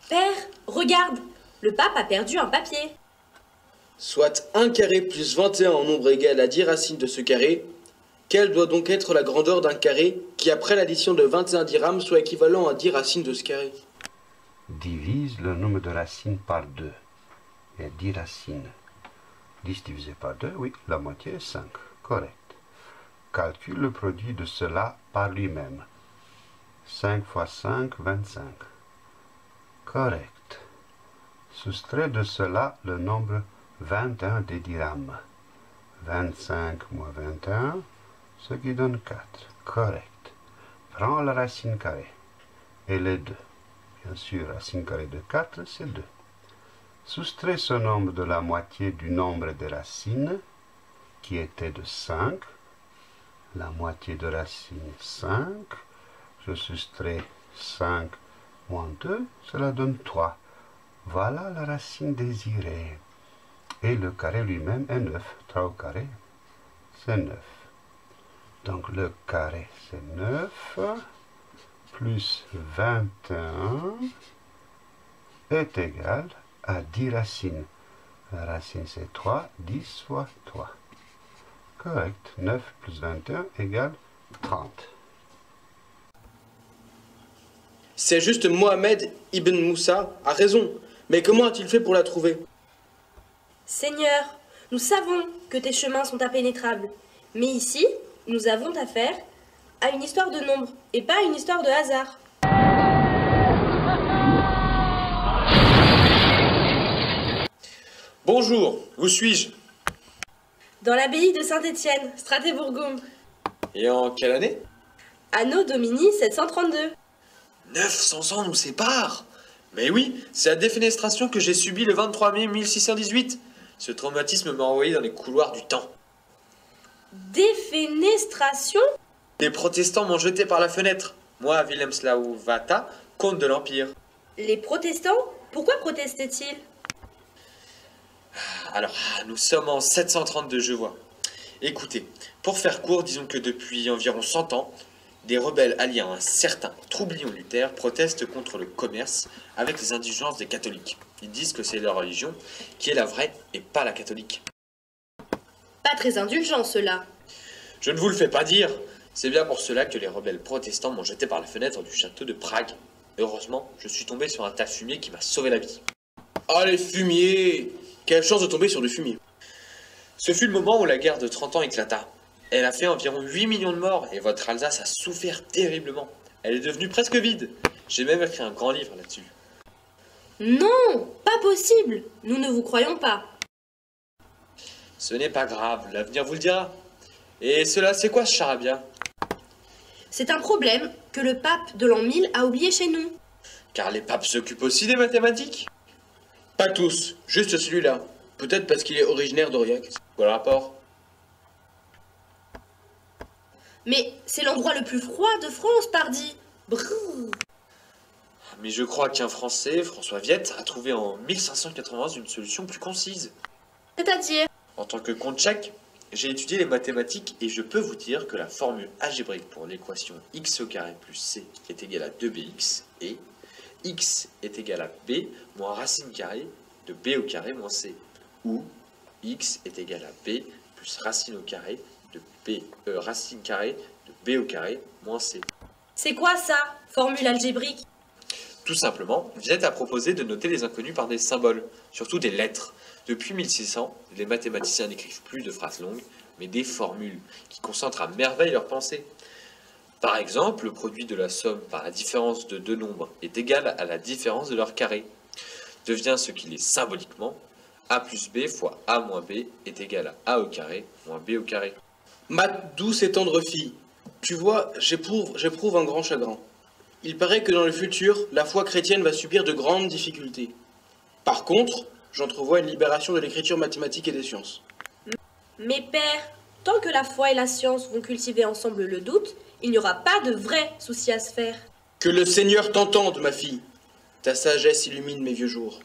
Père, regarde, le pape a perdu un papier. Soit 1 carré plus 21 en nombre égal à 10 racines de ce carré. Quelle doit donc être la grandeur d'un carré qui, après l'addition de 21 dirhams, soit équivalent à 10 racines de ce carré? Divise le nombre de racines par 2. Il y a 10 racines. 10 divisé par 2, oui, la moitié est 5. Correct. Calcule le produit de cela par lui-même. 5 fois 5, 25. Correct. Soustrais de cela le nombre 21 des dirhams. 25 moins 21, ce qui donne 4. Correct. Prends la racine carrée et les 2. Bien sûr, racine carrée de 4, c'est 2. Soustrais ce nombre de la moitié du nombre des racines, qui était de 5. La moitié de racine 5. Je soustrais 5 moins 2, cela donne 3. Voilà la racine désirée. Et le carré lui-même est 9. 3 au carré, c'est 9. Donc le carré, c'est 9, plus 21 est égal à 10 racines. La racine, c'est 3, 10 fois 3. Correct. 9 plus 21 égale 30. C'est juste Mohamed Ibn Moussa a raison. Mais comment a-t-il fait pour la trouver? Seigneur, nous savons que tes chemins sont impénétrables. Mais ici, nous avons affaire à une histoire de nombre et pas à une histoire de hasard. Bonjour, où suis-je? Dans l'abbaye de Saint-Étienne, Strasbourgum. Et en quelle année? Anno Domini 732. 900 ans nous séparent. Mais oui, c'est la défenestration que j'ai subie le 23 mai 1618. Ce traumatisme m'a envoyé dans les couloirs du temps. Défenestration? Les protestants m'ont jeté par la fenêtre. Moi, Wilhelm Vata, comte de l'Empire. Les protestants? Pourquoi protestaient-ils? Alors, nous sommes en 732, je vois. Écoutez, pour faire court, disons que depuis environ 100 ans, des rebelles alliés à un certain Troublion Luther protestent contre le commerce avec les indulgences des catholiques. Ils disent que c'est leur religion qui est la vraie et pas la catholique. Pas très indulgent, cela. Je ne vous le fais pas dire. C'est bien pour cela que les rebelles protestants m'ont jeté par la fenêtre du château de Prague. Heureusement, je suis tombé sur un tas de fumier qui m'a sauvé la vie. Ah, les fumiers! Quelle chance de tomber sur du fumier. Ce fut le moment où la guerre de 30 ans éclata. Elle a fait environ 8 millions de morts et votre Alsace a souffert terriblement. Elle est devenue presque vide. J'ai même écrit un grand livre là-dessus. Non, pas possible. Nous ne vous croyons pas. Ce n'est pas grave, l'avenir vous le dira. Et cela, c'est quoi ce charabia? C'est un problème que le pape de l'an 1000 a oublié chez nous. Car les papes s'occupent aussi des mathématiques. Pas tous, juste celui-là. Peut-être parce qu'il est originaire d'Aurillac. Quoi le rapport? Mais c'est l'endroit le plus froid de France, pardi. Brrr. Mais je crois qu'un Français, François Viette, a trouvé en 1591 une solution plus concise. C'est-à-dire? En tant que compte tchèque, j'ai étudié les mathématiques et je peux vous dire que la formule algébrique pour l'équation x au carré plus c est égale à 2bx est x est égal à b moins racine carrée de b au carré moins c, ou x est égal à b plus racine au carré de racine carrée de b au carré moins c. C'est quoi ça, formule algébrique? Tout simplement, Viette a proposé de noter les inconnus par des symboles, surtout des lettres. Depuis 1600, les mathématiciens n'écrivent plus de phrases longues, mais des formules qui concentrent à merveille leurs pensées. Par exemple, le produit de la somme par la différence de deux nombres est égal à la différence de leur carré. Devient ce qu'il est symboliquement, a plus b fois a moins b est égal à a au carré moins b au carré. Ma douce et tendre fille, tu vois, j'éprouve un grand chagrin. Il paraît que dans le futur, la foi chrétienne va subir de grandes difficultés. Par contre, j'entrevois une libération de l'écriture mathématique et des sciences. Mais père, tant que la foi et la science vont cultiver ensemble le doute, il n'y aura pas de vrais soucis à se faire. Que le Seigneur t'entende, ma fille. Ta sagesse illumine mes vieux jours.